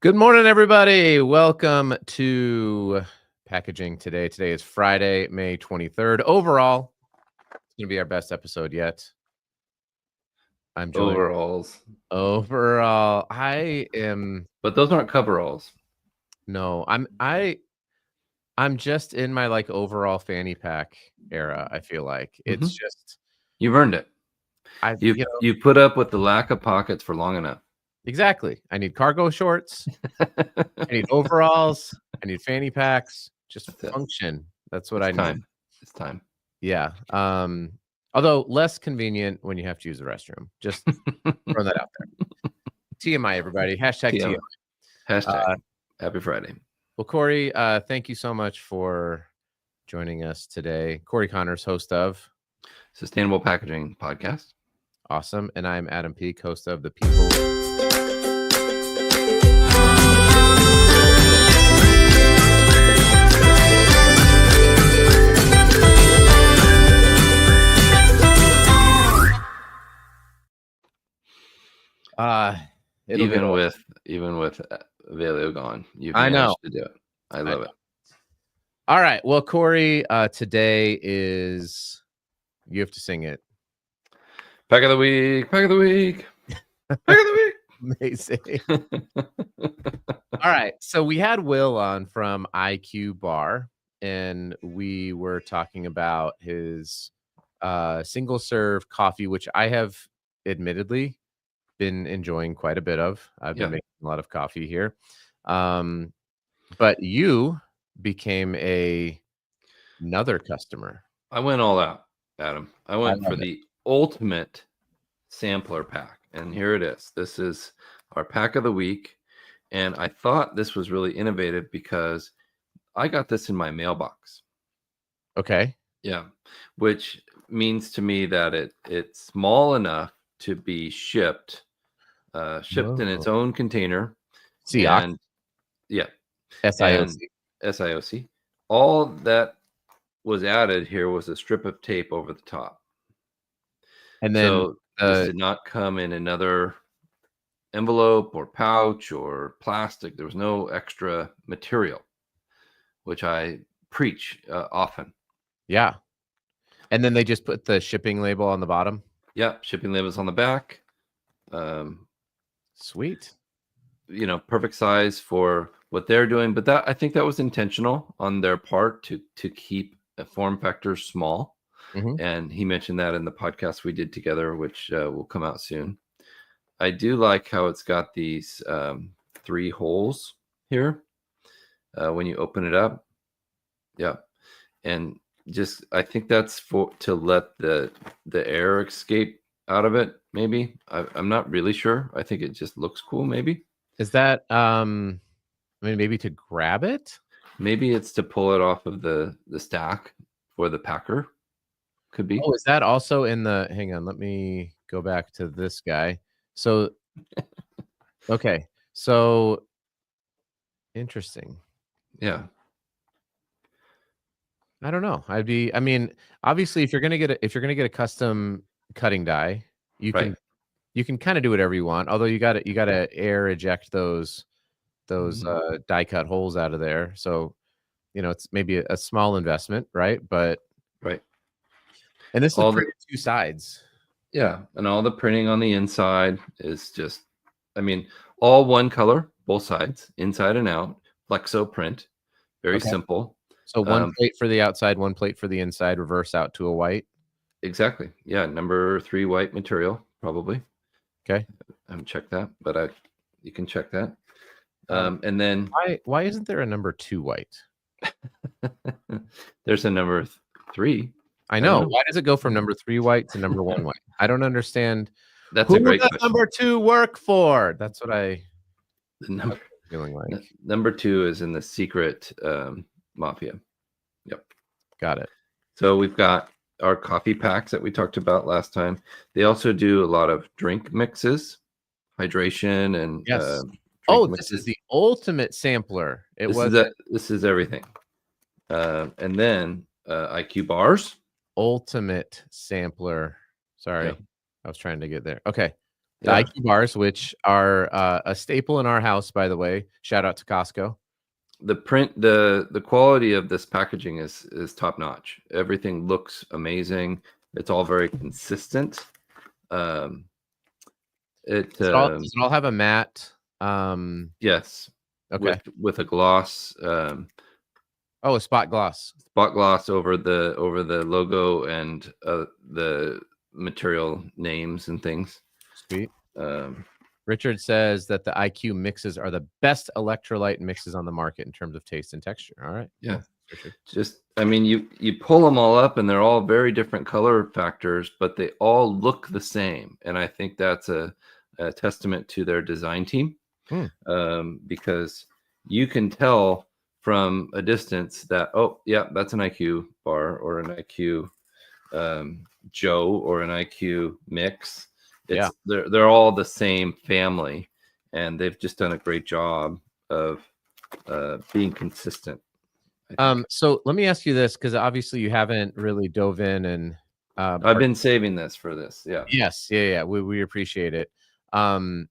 Good morning, everybody. Welcome to Packaging Today. Today is Friday, May 23rd. Overall, it's going to be our best episode yet. I'm joined. Overall, I am. But those aren't coveralls. No, I'm just in my overall fanny pack era. I feel like it's just you've earned it. You put up with the lack of pockets for long enough. Exactly. I need cargo shorts. I need overalls. I need fanny packs. Just function. That's what I need. It's time. Yeah. Although less convenient when you have to use the restroom. Just throw that out there. TMI, everybody. Hashtag TMI. Hashtag Happy Friday. Well, Cory, thank you so much for joining us today. Cory Connors, host of Sustainable Packaging Podcast. Awesome. And I'm Adam Peak, host of The People. Even with Evelio gone, you've managed to do it. I love it. All right. Well, Cory, today is, you have to sing it. Pack of the week. Pack of the week. Pack of the week. Amazing. All right. So we had Will on from IQ Bar, and we were talking about his single serve coffee, which I have admittedly been enjoying quite a bit of. I've been making a lot of coffee here. But you became another customer. I went all out, Adam. I went for the ultimate sampler pack. And here it is. This is our pack of the week. And I thought this was really innovative because I got this in my mailbox. Okay. Yeah. Which means to me that it's small enough to be shipped in its own container. And SIOC. All that was added here was a strip of tape over the top. And then this did not come in another envelope or pouch or plastic. There was no extra material, which I preach often. Yeah. And then they just put the shipping label on the bottom. Yeah, shipping labels on the back. Sweet. Perfect size for what they're doing. But I think that was intentional on their part to keep a form factor small. Mm-hmm. And he mentioned that in the podcast we did together, which will come out soon. I do like how it's got these 3 holes here when you open it up. Yeah. And just, I think that's to let the air escape out of it. Maybe I'm not really sure. I think it just looks cool. Maybe is that maybe to grab it. Maybe it's to pull it off of the stack for the packer. Could be. Oh, is that also in the? Hang on, let me go back to this guy. So, okay, so interesting. Yeah. I don't know. I mean, obviously, if you're gonna get a custom cutting die, you can kind of do whatever you want. Although you gotta air eject those die cut holes out of there. So, it's maybe a small investment, right? But and this is printed 2 sides. Yeah, and all the printing on the inside is just, all one color, both sides, inside and out. Flexo print, very simple. So one plate for the outside, one plate for the inside, reverse out to a white. Exactly. Yeah, number 3 white material, probably. Okay. I haven't checked that, but you can check that. And then why isn't there a number 2 white? There's a number 3. I know. Why does it go from number 3 white to number 1 white? I don't understand. That's a great question. Number 2 work for? That's what feeling like. Number 2 is in the secret mafia. Yep. Got it. So we've got our coffee packs that we talked about last time. They also do a lot of drink mixes, hydration, and this is the ultimate sampler. This is everything. And then IQ bars. Ultimate sampler. Sorry, I was trying to get there. Okay. The Yeah. IQ bars, which are a staple in our house, by the way. Shout out to Costco. The quality of this packaging is top notch. Everything looks amazing. It's all very consistent. Um, it Does it all have a matte? Yes, Okay. with a gloss, Oh, a spot gloss. spot gloss over the logo and the material names and things. Sweet. Um, Richard says that the IQ mixes are the best electrolyte mixes on the market in terms of taste and texture. All right. yeah, Cool. Richard. just I mean, you pull them all up, and they're all very different color factors, but they all look the same, and I think that's a testament to their design team, Hmm. because you can tell from a distance that, oh yeah, that's an IQ bar or an IQ Joe or an IQ mix. Yeah. They're all the same family, and they've just done a great job of being consistent, I think. So let me ask you this, because obviously you haven't really dove in and I've been saving this for this. Yeah. yes, yeah, yeah. We appreciate it. Um,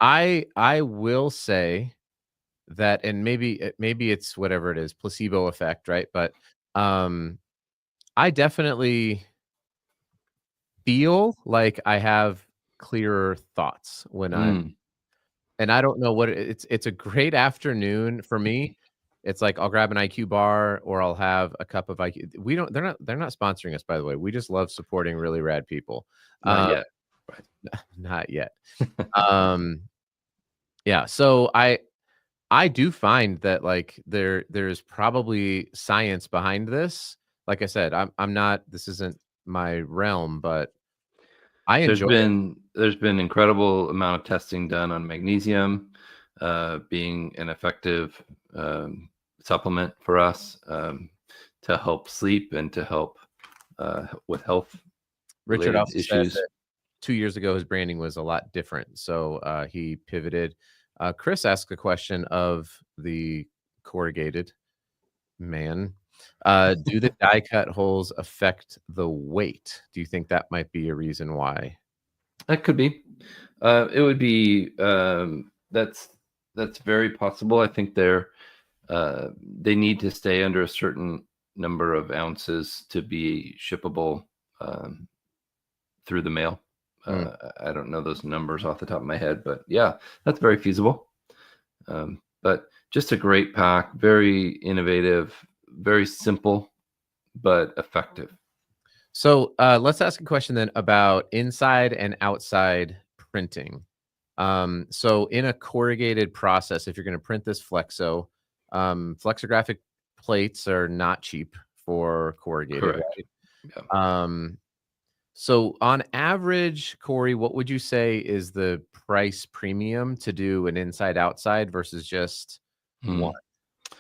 I will say that, and maybe it's whatever it is, placebo effect, right? But I definitely feel like I have clearer thoughts when I'm, Mm, and I don't know what it's a great afternoon for me. It's like I'll grab an IQ bar or I'll have a cup of IQ. We don't they're not sponsoring us, by the way. We just love supporting really rad people. not Uh yet. Right. not yet. Um yeah, so I do find that, like, there's probably science behind this. Like I said, I'm not, this isn't my realm, but I enjoy it. There's been incredible amount of testing done on magnesium being an effective supplement for us, to help sleep and to help with health Richard related also said issues. that 2 years ago, his branding was a lot different, so, he pivoted. Chris asked a question of the corrugated man. Do the die cut holes affect the weight? Do you think that might be a reason why? That could be. It would be. That's very possible. I think they need to stay under a certain number of ounces to be shippable um, through the mail. Mm. I don't know those numbers off the top of my head, but yeah, that's very feasible. But just a great pack, very innovative, very simple, but effective. So, let's ask a question then about inside and outside printing. So in a corrugated process, if you're gonna print this flexo, flexographic plates are not cheap for corrugated, Correct. right? Yeah. Um, so on average, Corey, what would you say is the price premium to do an inside outside versus just one? Hmm.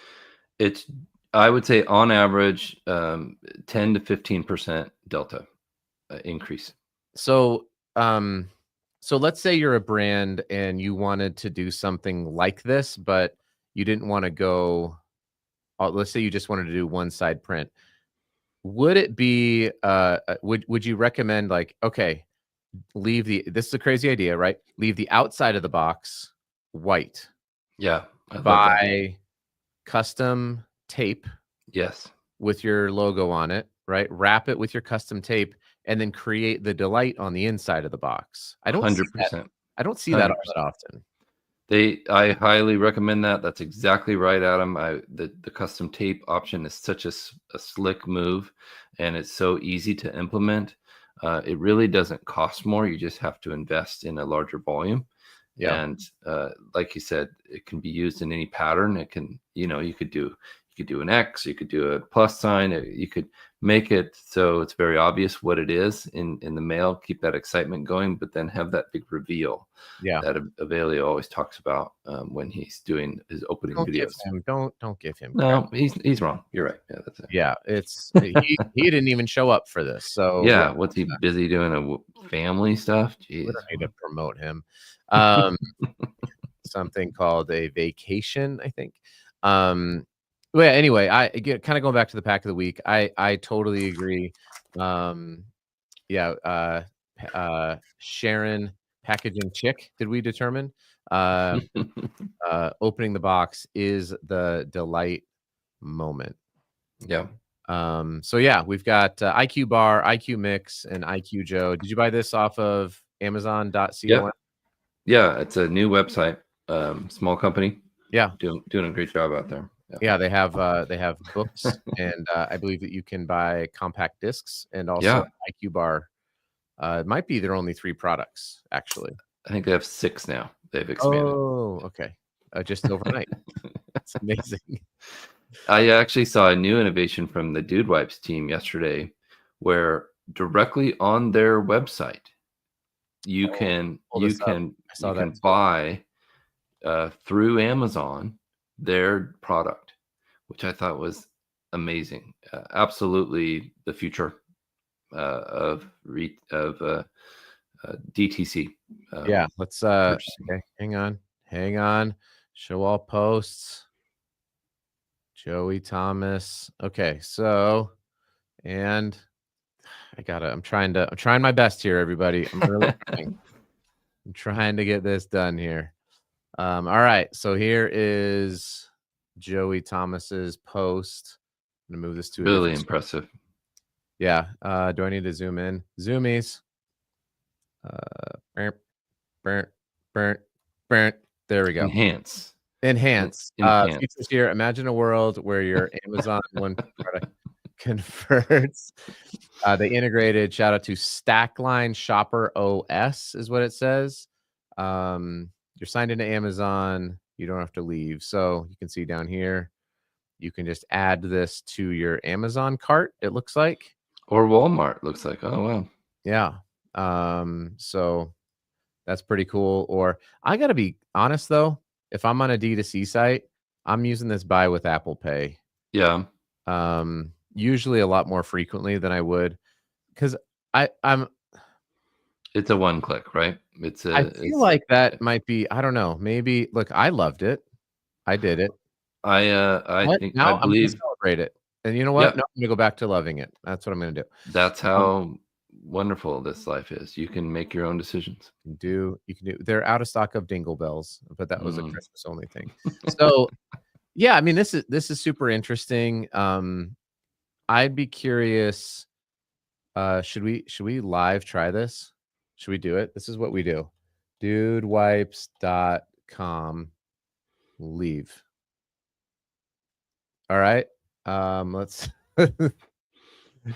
It's, I would say on average, 10 to 15% delta increase. So, so let's say you're a brand and you wanted to do something like this, but you didn't want to go. Let's say you just wanted to do one side print. Would it be? Would you recommend, like, okay, leave the, this is a crazy idea, right? Leave the outside of the box white. Yeah, I love that. Buy custom tape Yes, with your logo on it, right? Wrap it with your custom tape, and then create the delight on the inside of the box. I don't see that. 100%. I don't see that all that 100%. often. I highly recommend that. That's exactly right, Adam. The custom tape option is such a slick move, and it's so easy to implement. It really doesn't cost more. You just have to invest in a larger volume. Yeah. And like you said, it can be used in any pattern. It can, you could do an X, you could do a plus sign, you could make it so it's very obvious what it is in the mail. Keep that excitement going, but then have that big reveal Yeah. that Evelio always talks about when he's doing his opening Don't give videos. him don't give him crap. No, he's wrong. You're right. Yeah, that's it. Yeah, it's he didn't even show up for this, so Yeah, what's he busy doing? Family stuff? we Jeez. don't need to promote him. Um, something called a vacation, I think. Well, yeah, anyway, I kind of going back to the pack of the week. I totally agree. Yeah, Sharon packaging chick, did we determine? Opening the box is the delight moment. Yeah. So yeah, we've got IQ Bar, IQ Mix, and IQ Joe. Did you buy this off of Amazon.com? Yep. Yeah, it's a new website, small company, Yeah, doing a great job out there. Yeah. yeah, they have books, and I believe that you can buy compact discs, and also Yeah, IQ Bar. It might be their only 3 products, actually. I think they have 6 now. They've expanded. Oh, okay. Just overnight. That's amazing. I actually saw a new innovation from the Dude Wipes team yesterday, where directly on their website you Oh, can pull this up. I you saw that can too. buy through Amazon their product, which I thought was amazing. Absolutely the future of DTC Yeah, let's, purchasing. okay, hang on. Show all posts. Joey Thomas. Okay, so and I'm trying my best here, everybody. I'm really trying. I'm trying to get this done here. All right, so here is Joey Thomas's post. I'm gonna move this to a Really different screen. impressive. Yeah, do I need to zoom in? Zoomies. Burnt, burnt, burnt, burnt. There we go. Enhance. Enhance. Enhance. Features here. Imagine a world where your Amazon one product converts. They integrated, shout out to Stackline Shopper OS is what it says. You're signed into Amazon. You don't have to leave. So you can see down here, you can just add this to your Amazon cart, it looks like. Or Walmart looks like. Oh wow. Yeah. So that's pretty cool. Or I gotta be honest though, if I'm on a D2C site, I'm using this buy with Apple Pay. Yeah. Usually a lot more frequently than I would because I'm It's a one click, right? I feel It's like that might be I don't know, maybe look, I loved it. I did it. I But think I now I'm gonna believe celebrate it. And you know what? yeah, No, I'm gonna go back to loving it. That's what I'm gonna do. that's Um, how wonderful this life is. You can make your own decisions. you can do they're out of stock of Dingle Bells, but that was a Mm. Christmas only thing. So, yeah, I mean, this is super interesting. I'd be curious, should we live try this? Should we do it? This is what we do. Dudewipes.com leave. All right. Let's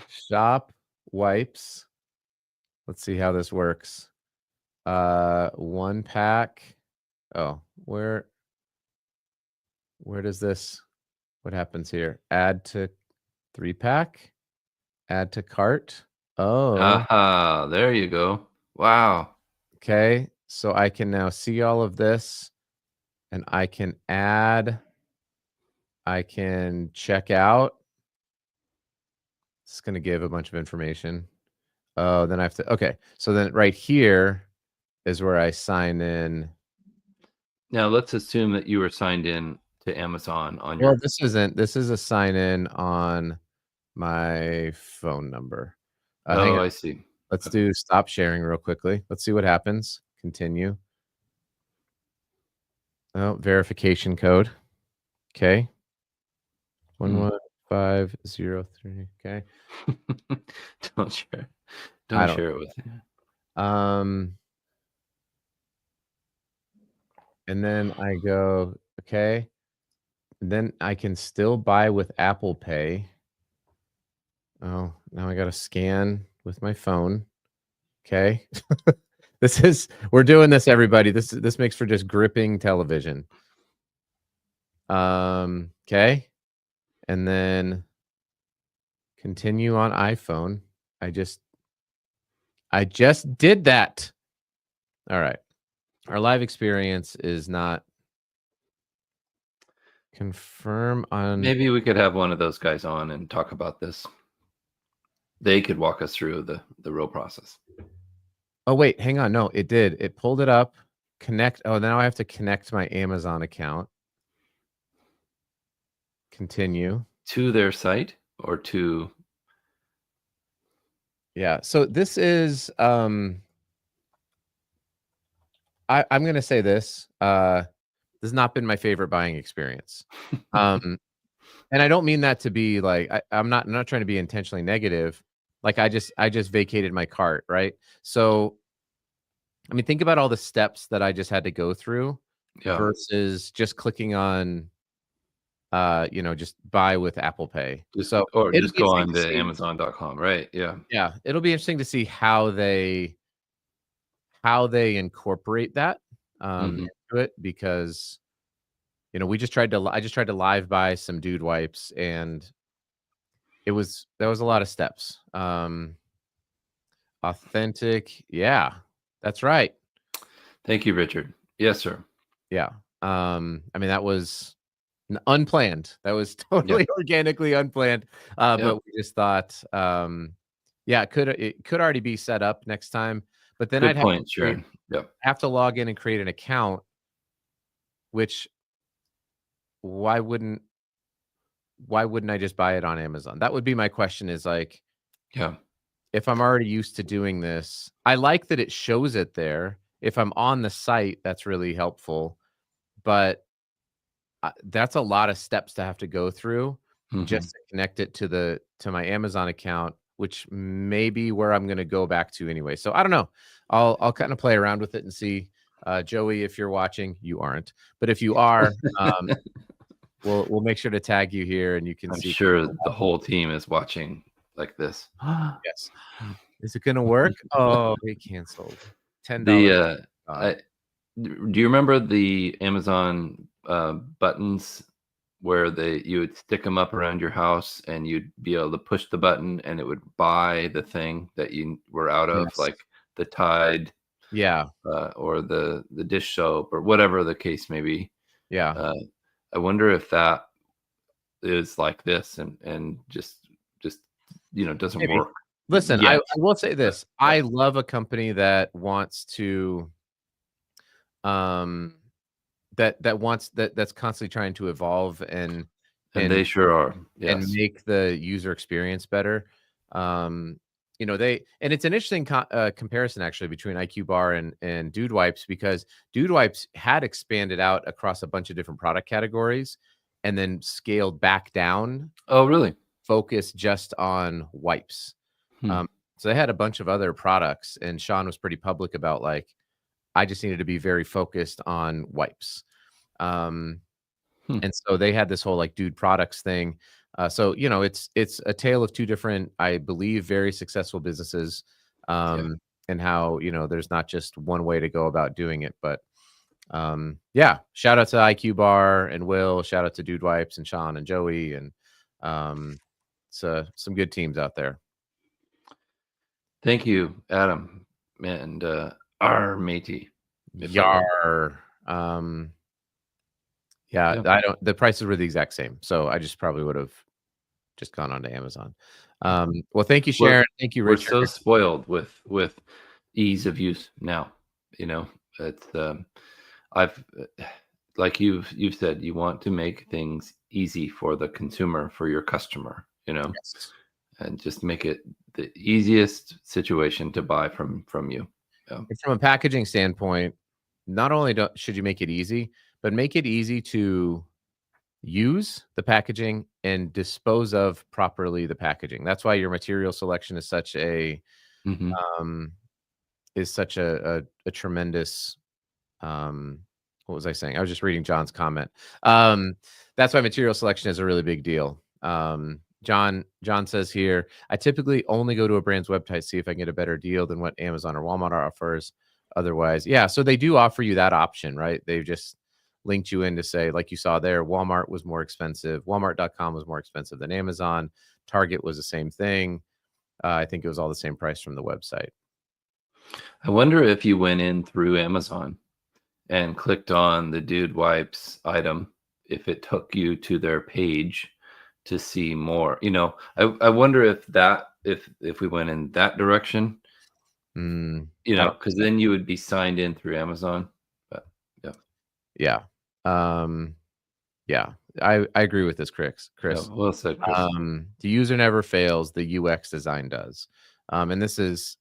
shop wipes. Let's see how this works. One pack. Oh, where does this what happens here? Add to 3-pack, add to cart. Oh, Aha, there you go. Wow. okay. So I can now see all of this and I can add, I can check out. It's going to give a bunch of information. Oh, then I have to, okay. So then right here is where I sign in. Now let's assume that you were signed in to Amazon on Well, your this is a sign in on my phone number. Hang Oh, on. I see. Let's Okay. do stop sharing real quickly. Let's see what happens. Continue. Oh, verification code. Okay. Hmm. 11503. Okay. Don't share. I Don't don't. share it with you. Um, and then I go, okay. And then I can still buy with Apple Pay. Oh, now I got to scan with my phone. Okay. We're doing this, everybody. This makes for just gripping television. Okay. And then continue on iPhone. I just did that. All right. Our live experience is not confirm on. Maybe we could have one of those guys on and talk about this. They could walk us through the real process. Oh, wait, hang on. No, it did. It pulled it up. Connect. Oh, now I have to connect my Amazon account. Continue. To their site or to Yeah. So this is I'm gonna say this. This has not been my favorite buying experience. Um, and I don't mean that to be like I'm not trying to be intentionally negative. Like I just vacated my cart, right? So I mean, think about all the steps that I just had to go through Yeah. versus just clicking on just buy with Apple Pay. Just So or it'll just be go interesting on to to see. Amazon.com, right? Yeah. Yeah, it'll be interesting to see how they incorporate that Mhm. into it because I just tried to live buy some dude wipes and there was a lot of steps. Authentic, yeah, that's right. Thank you, Richard. Yes, sir. Yeah. I mean, that was unplanned. That was Yeah. totally organically unplanned. Yeah. But we just thought, yeah, it could already be set up next time. But then Good point, create Sharon. Yep. have to log in and create an account, which why wouldn't why wouldn't I just buy it on Amazon? That would be my question is like, Yeah. if I'm already used to doing this, I like that it shows it there. If I'm on the site, that's really helpful. But that's a lot of steps to have to go through Mhm. just to connect it to my Amazon account, which may be where I'm gonna go back to anyway. So I don't know. I'll kinda play around with it and see. Joey, if you're watching, you aren't, but if you are, we'll make sure to tag you here and you can I'm see. sure the whole team is watching like this. Yes. Is it gonna work? Oh, they canceled. $10 The, gone. I do you remember the Amazon, buttons where you would stick them up around your house and you'd be able to push the button and it would buy the thing that you were out of, Yes. like the Tide, Yeah, or the dish soap or whatever the case may be. yeah. Uh, I wonder if that is like this and just, doesn't Maybe. work Listen, I yet. will say But this, yeah, I love a company that wants to, um that's constantly trying to evolve and they and sure are. and Yes. make the user experience better. Um, they and it's an interesting comparison actually between IQ Bar and Dude Wipes because Dude Wipes had expanded out across a bunch of different product categories and then scaled back down, Oh, really? focused just on wipes. Hmm. Um, so they had a bunch of other products, and Sean was pretty public about like, I just needed to be very focused on wipes. Um, Hmm. and so they had this whole like dude products thing. So it's a tale of two different, I believe, very successful businesses. Yeah. And how there's not just one way to go about doing it, but yeah. Shout out to IQ Bar and Will. Shout out to Dude Wipes and Sean and Joey and um, some good teams out there. Thank you, Adam, and, our matey, if I will. Yar. Yeah, Yeah. I don't. The prices were the exact same, so I just probably would have just gone on to Amazon. Well, thank you, We're Sharon. Thank you, we're Richard. so spoiled with ease of use now, you know? It's, I've like you've said, you want to make things easy for the consumer, for your customer, Yes. and just make it the easiest situation to buy from you. Yeah. And from a packaging standpoint, not only should you make it easy, but make it easy to use the packaging and dispose of properly the packaging. That's why your material selection Mhm. um, is such a tremendous. What was I saying? I was just reading John's comment. That's why material selection is a really big deal. John says here, I typically only go to a brand's website to see if I can get a better deal than what Amazon or Walmart offers. Otherwise, yeah. So they do offer you that option, right? They've just linked you in to say, like you saw there, Walmart was more expensive. Walmart.com was more expensive than Amazon. Target was the same thing. I think it was all the same price from the website. I wonder if you went in through Amazon and clicked on the Dude Wipes item, if it took you to their page to see more. I wonder if we went in that direction, I don't because then you would be signed in through Amazon. But yeah, Yeah. Um, yeah. I agree with this, Chris. yeah, Chris. well said, Chris. The user never fails, the UX design does. And this is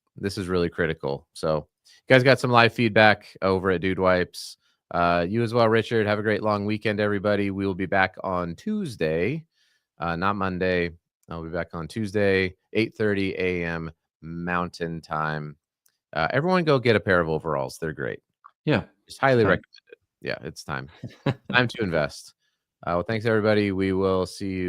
really critical. So You guys got some live feedback over at Dude Wipes. You as well, Richard. Have a great long weekend, everybody. We will be back on Tuesday, not Monday. I'll be back on Tuesday, 8:30 a.m. Mountain Time. Everyone go get a pair of overalls. They're great. Yeah. Just It's highly time. recommend it. Yeah, it's time. Time to invest. Well, thanks, everybody. We will see you